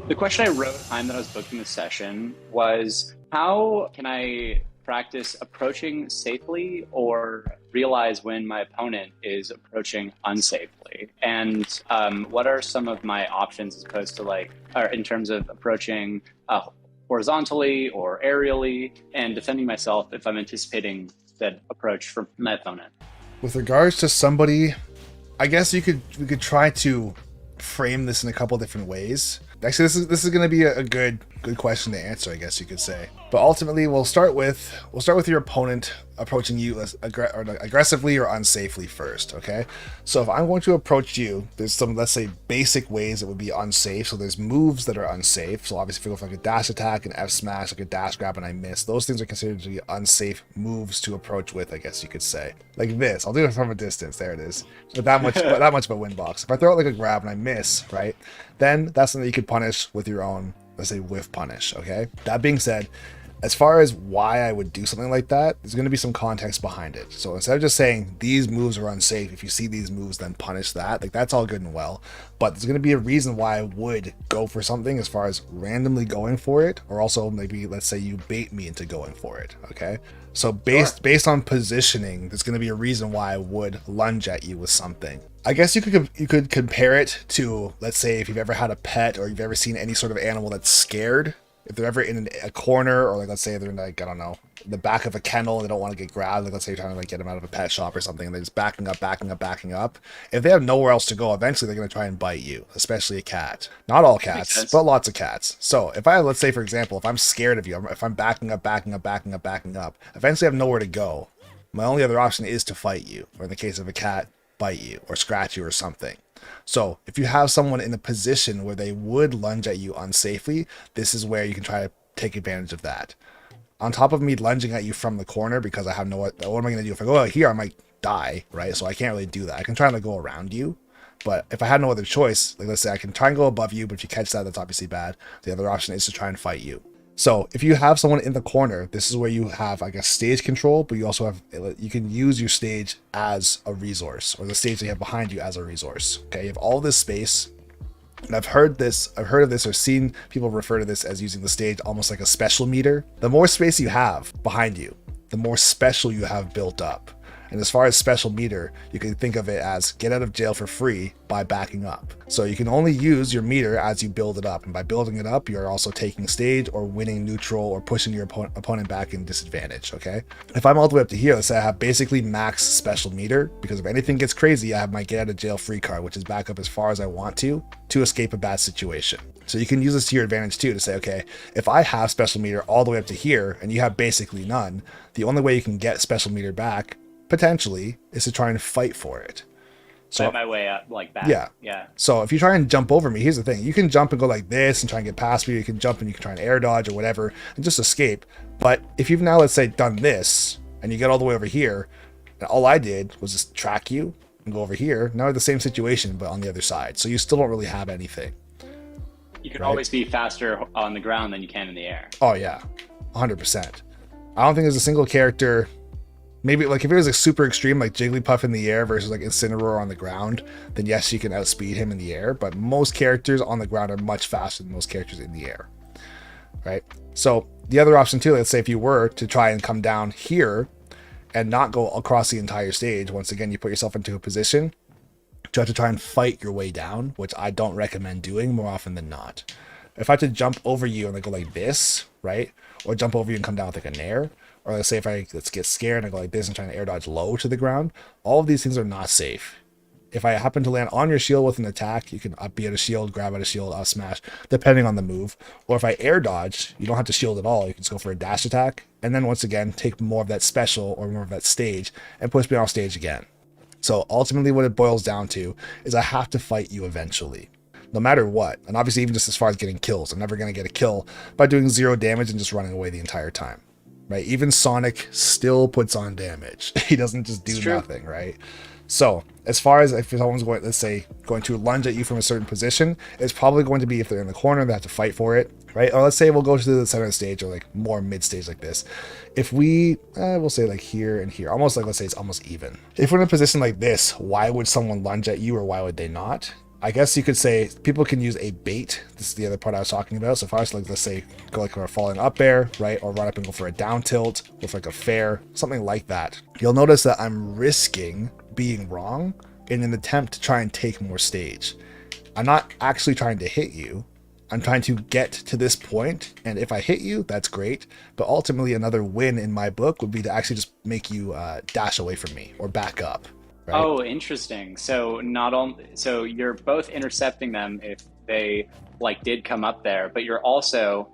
The question I wrote at the time that I was booking the session was how can I practice approaching safely or realize when my opponent is approaching unsafely? And what are some of my options as opposed to or in terms of approaching horizontally or aerially and defending myself if I'm anticipating that approach from my opponent? With regards to somebody, I guess we could try to frame this in a couple different ways. Actually, this is going to be a good question to answer, I guess you could say. But ultimately, we'll start with your opponent approaching you aggressively or unsafely first. Okay, so if I'm going to approach you, there's some, let's say, basic ways that would be unsafe. So there's moves that are unsafe. So obviously, if you go for like a dash attack, an F smash, like a dash grab, and I miss, those things are considered to be unsafe moves to approach with, I guess you could say. Like this, I'll do it from a distance. There it is. But that much of a win box. If I throw it like a grab and I miss, right, then that's something you could punish with your own, let's say, whiff punish. Okay. That being said, as far as why I would do something like that, there's going to be some context behind it. So instead of just saying these moves are unsafe, if you see these moves, then punish that. Like, that's all good and well. But there's going to be a reason why I would go for something as far as randomly going for it, or also maybe, let's say, you bait me into going for it. Okay. So based on positioning, there's going to be a reason why I would lunge at you with something. I guess you could compare it to, let's say, if you've ever had a pet or you've ever seen any sort of animal that's scared. If they're ever in a corner, or like, let's say they're in, like, I don't know, the back of a kennel and they don't want to get grabbed, like let's say you're trying to like get them out of a pet shop or something, and they're just backing up, backing up, backing up. If they have nowhere else to go, eventually they're going to try and bite you, especially a cat. Not all That makes cats, but sense. lots of cats. So if I, let's say, for example, if I'm scared of you, if I'm backing up, backing up, backing up, backing up, eventually I have nowhere to go. My only other option is to fight you, or in the case of a cat, bite you or scratch you or something. So if you have someone in a position where they would lunge at you unsafely, this is where you can try to take advantage of that. On top of me lunging at you from the corner, because I have what am I going to do? If I go out here, I might die, right? So I can't really do that. I can try to go around you, but if I had no other choice, like let's say I can try and go above you, but if you catch that, that's obviously bad. The other option is to try and fight you. So if you have someone in the corner, this is where you have, I guess, stage control, but you also have, you can use your stage as a resource, or the stage that you have behind you as a resource. Okay, you have all this space. And I've heard of this or seen people refer to this as using the stage almost like a special meter. The more space you have behind you, the more special you have built up. And as far as special meter, you can think of it as get out of jail for free by backing up. So you can only use your meter as you build it up. And by building it up, you're also taking stage or winning neutral or pushing your opponent back in disadvantage, okay? If I'm all the way up to here, let's say I have basically max special meter, because if anything gets crazy, I have my get out of jail free card, which is back up as far as I want to escape a bad situation. So you can use this to your advantage too, to say, okay, if I have special meter all the way up to here and you have basically none, the only way you can get special meter back potentially is to try and fight for it. Fight So my way up like that. yeah. Yeah. So if you try and jump over me, here's the thing. You can jump and go like this and try and get past me. You can jump and you can try and air dodge or whatever and just escape. But if you've now, let's say, done this and you get all the way over here, and all I did was just track you and go over here, now we're the same situation, but on the other side. So you still don't really have anything, You can right? always be faster on the ground than you can in the air. Oh, yeah. 100%. I don't think there's a single character. Maybe like if it was like super extreme, like Jigglypuff in the air versus like Incineroar on the ground, then yes, you can outspeed him in the air. But most characters on the ground are much faster than most characters in the air, right? So the other option too, let's say if you were to try and come down here and not go across the entire stage, once again, you put yourself into a position to have to try and fight your way down, which I don't recommend doing more often than not. If I had to jump over you and like go like this, right? Or jump over you and come down with like a nair, or let's say if let's get scared and I go like this and trying to air dodge low to the ground, all of these things are not safe. If I happen to land on your shield with an attack, you can up B at a shield, grab at a shield, up smash, depending on the move. Or if I air dodge, you don't have to shield at all. You can just go for a dash attack, and then once again, take more of that special or more of that stage and push me off stage again. So ultimately what it boils down to is I have to fight you eventually, no matter what. And obviously even just as far as getting kills, I'm never going to get a kill by doing 0 damage and just running away the entire time, right? Even Sonic still puts on damage. He doesn't just It's do true. nothing, right? So as far as if someone's going, let's say, going to lunge at you from a certain position, it's probably going to be if they're in the corner, they have to fight for it, right? Or let's say we'll go to the center of the stage or like more mid stage like this. If we'll say like here and here, almost like, let's say it's almost even. If we're in a position like this, why would someone lunge at you or why would they not? I guess you could say people can use a bait. This is the other part I was talking about. So if I was like, let's say, go like for a falling up air, right? Or run up and go for a down tilt with like a fair, something like that. You'll notice that I'm risking being wrong in an attempt to try and take more stage. I'm not actually trying to hit you. I'm trying to get to this point, and if I hit you, that's great. But ultimately, another win in my book would be to actually just make you dash away from me or back up. Right? Oh, interesting. So not only so you're both intercepting them if they like did come up there, but you're also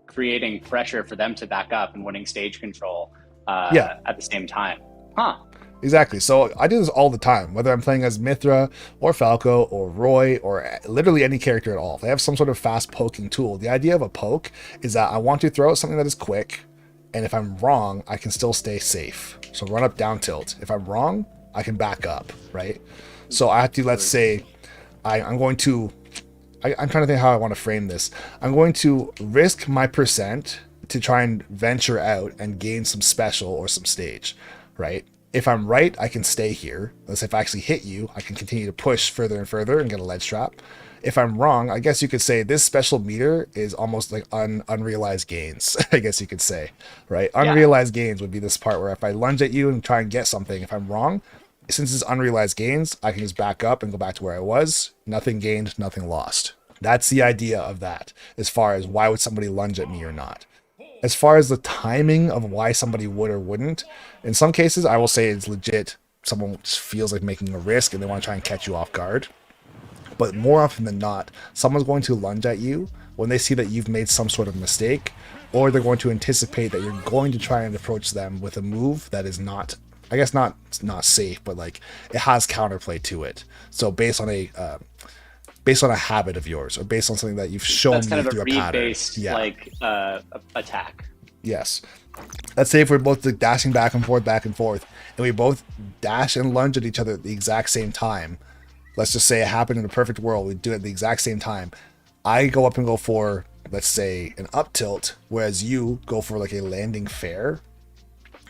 creating pressure for them to back up and winning stage control Yeah, at the same time. Huh. exactly. So I do this all the time, whether I'm playing as Mithra or Falco or Roy or literally any character at all. If they have some sort of fast poking tool, the idea of a poke is that I want to throw out something that is quick, and if I'm wrong, I can still stay safe. So run up, down tilt. If I'm wrong, I can back up, right? So I have to, let's say, I'm going to, I'm trying to think how I want to frame this. I'm going to risk my percent to try and venture out and gain some special or some stage, right? If I'm right, I can stay here. Let's say if I actually hit you, I can continue to push further and further and get a ledge trap. If I'm wrong, I guess you could say this special meter is almost like unrealized gains, I guess you could say, right? Yeah. Unrealized gains would be this part where if I lunge at you and try and get something, if I'm wrong, since it's unrealized gains, I can just back up and go back to where I was. Nothing gained, nothing lost. That's the idea of that, as far as why would somebody lunge at me or not. As far as the timing of why somebody would or wouldn't, in some cases, I will say it's legit. Someone just feels like making a risk and they want to try and catch you off guard. But more often than not, someone's going to lunge at you when they see that you've made some sort of mistake, or they're going to anticipate that you're going to try and approach them with a move that is not, I guess not safe, but like it has counterplay to it. So based on a habit of yours, or based on something that you've shown That's me kind of a through a pattern. read-based like attack. Yes. Let's say if we're both like dashing back and forth, and we both dash and lunge at each other at the exact same time. Let's just say it happened in a perfect world. We do it at the exact same time. I go up and go for, let's say, an up tilt, whereas you go for like a landing fair.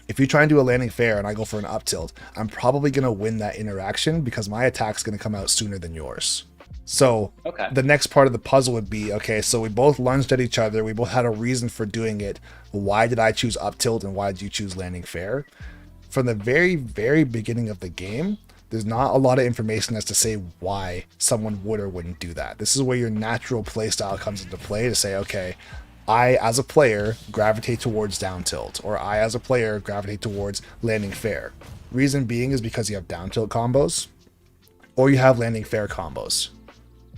If you try and do a landing fair and I go for an up tilt, I'm probably going to win that interaction because my attack's going to come out sooner than yours. So Okay. the next part of the puzzle would be, okay, so we both lunged at each other. We both had a reason for doing it. Why did I choose up tilt and why did you choose landing fair? From the very, very beginning of the game, there's not a lot of information as to say why someone would or wouldn't do that. This is where your natural playstyle comes into play to say, okay, I as a player gravitate towards down tilt, or I as a player gravitate towards landing fair. Reason being is because you have down tilt combos, or you have landing fair combos.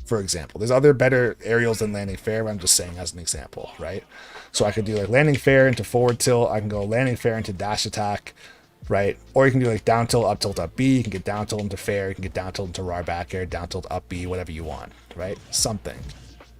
For example, there's other better aerials than landing fair, but I'm just saying as an example, right? So I could do like landing fair into forward tilt. I can go landing fair into dash attack, right? Or you can do like down tilt, up B. You can get down tilt into fair. You can get down tilt into raw back air, down tilt up B, whatever you want, right? Something.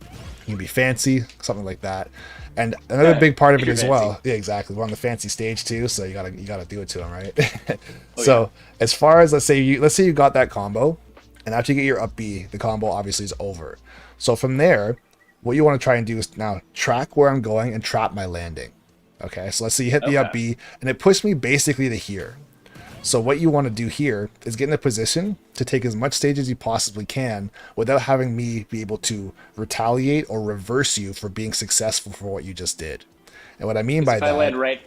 You can be fancy, something like that. And another big part of it as well. Yeah, exactly. We're on the fancy stage too, so you gotta do it to them, right? So as far as let's say you got that combo, and after you get your up B, the combo obviously is over. So from there, what you want to try and do is now track where I'm going and trap my landing. Okay, so let's say you hit the up B, and it pushed me basically to here. So what you want to do here is get in a position to take as much stage as you possibly can without having me be able to retaliate or reverse you for being successful for what you just did. And what I mean by If that, I land right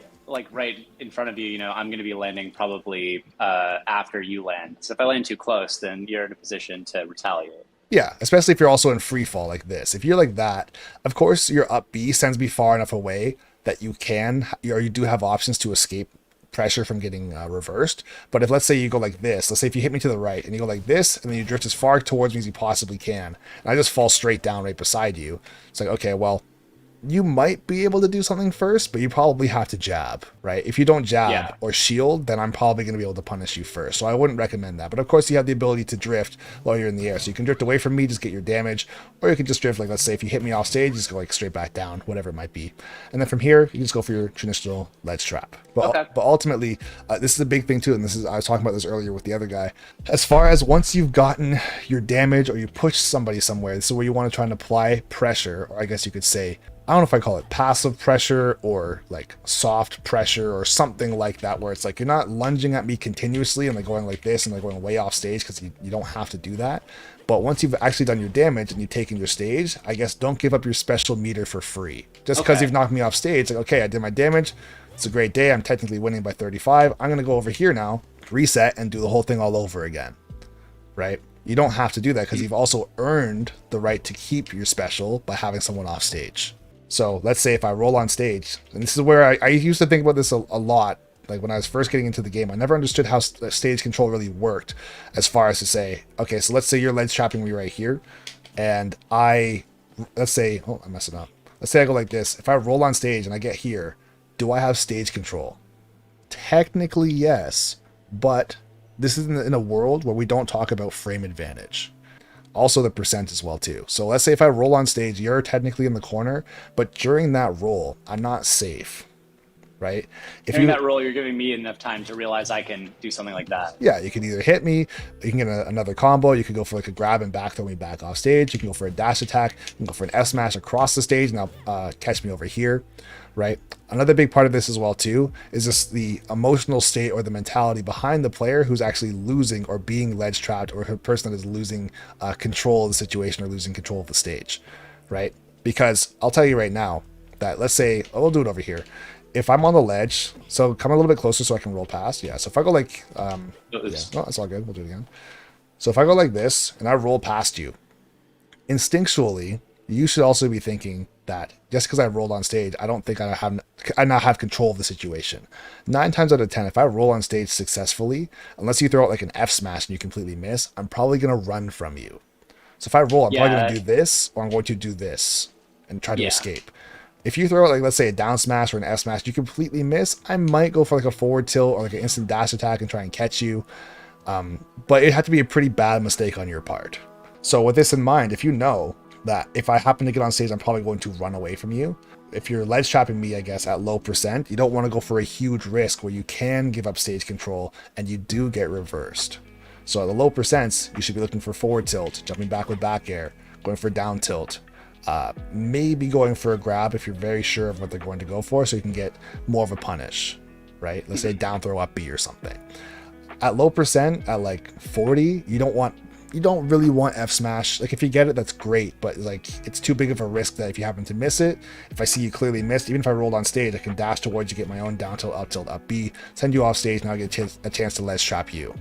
in front of you, I'm going to be landing probably after you land. So if I land too close, then you're in a position to retaliate. yeah, especially if you're also in free fall like this. If you're like that, of course your up B sends me far enough away that you can, or you do have options to escape pressure from getting reversed. But if let's say you go like this, let's say if you hit me to the right and you go like this, and then you drift as far towards me as you possibly can, and I just fall straight down right beside you, it's like, okay, well, you might be able to do something first, but you probably have to jab, right? If you don't jab or shield, then I'm probably going to be able to punish you first. So I wouldn't recommend that. But of course, you have the ability to drift while you're in the air. So you can drift away from me, just get your damage, or you can just drift, like, let's say if you hit me off stage, just go like straight back down, whatever it might be. And then from here, you can just go for your traditional ledge trap. But ultimately, this is a big thing too, and I was talking about this earlier with the other guy. As far as once you've gotten your damage or you push somebody somewhere, this is where you want to try and apply pressure, or I guess you could say, I don't know if I call it passive pressure or like soft pressure or something like that, where it's like you're not lunging at me continuously and like going like this and like going way off stage, because you don't have to do that. But once you've actually done your damage and you've taken your stage, I guess don't give up your special meter for free. Just because you've knocked me off stage, like, okay, I did my damage. It's a great day. I'm technically winning by 35. I'm going to go over here now, reset, and do the whole thing all over again, right? You don't have to do that because you've also earned the right to keep your special by having someone off stage. So let's say if I roll on stage, and this is where I used to think about this a lot. Like when I was first getting into the game, I never understood how stage control really worked, as far as to say, okay, so let's say you're ledge trapping me right here, and let's say, oh, I'm messing up. Let's say I go like this. If I roll on stage and I get here, do I have stage control? Technically, yes, but this is in a world where we don't talk about frame advantage. Also the percent as well too. So let's say if I roll on stage, you're technically in the corner, but during that roll, I'm not safe. Right? If during that roll, you're giving me enough time to realize I can do something like that. Yeah, you can either hit me, you can get another combo, you can go for like a grab and back, throw me back off stage, you can go for a dash attack, you can go for an F smash across the stage, and now catch me over here, right? Another big part of this as well too is just the emotional state or the mentality behind the player who's actually losing or being ledge trapped, or a person that is losing control of the situation or losing control of the stage, right? Because I'll tell you right now that, let's say, we'll do it over here. If I'm on the ledge, so come a little bit closer so I can roll past. Yeah, so if I go like, yeah, no, that's all good. We'll do it again. So if I go like this and I roll past you, instinctually, you should also be thinking that just because I rolled on stage, I don't think I now have control of the situation. 9 times out of 10, if I roll on stage successfully, unless you throw out like an F smash and you completely miss, I'm probably going to run from you. So if I roll, I'm probably going to do this, or I'm going to do this and try to escape. If you throw out, like, let's say a down smash or an F smash, you completely miss, I might go for like a forward tilt or like an instant dash attack and try and catch you. But it had to be a pretty bad mistake on your part. So with this in mind, if you know that if I happen to get on stage, I'm probably going to run away from you. If you're ledge trapping me, I guess, at low percent, you don't want to go for a huge risk where you can give up stage control and you do get reversed. So at the low percents, you should be looking for forward tilt, jumping back with back air, going for down tilt, maybe going for a grab if you're very sure of what they're going to go for, so you can get more of a punish, right? Let's say down throw up B or something. At low percent, at like 40, you don't really want F smash. Like if you get it, that's great, but like it's too big of a risk that if you happen to miss it, if I see you clearly missed, even if I rolled on stage, I can dash towards you, get my own down tilt, up B, send you off stage, now I get a chance to ledge trap you.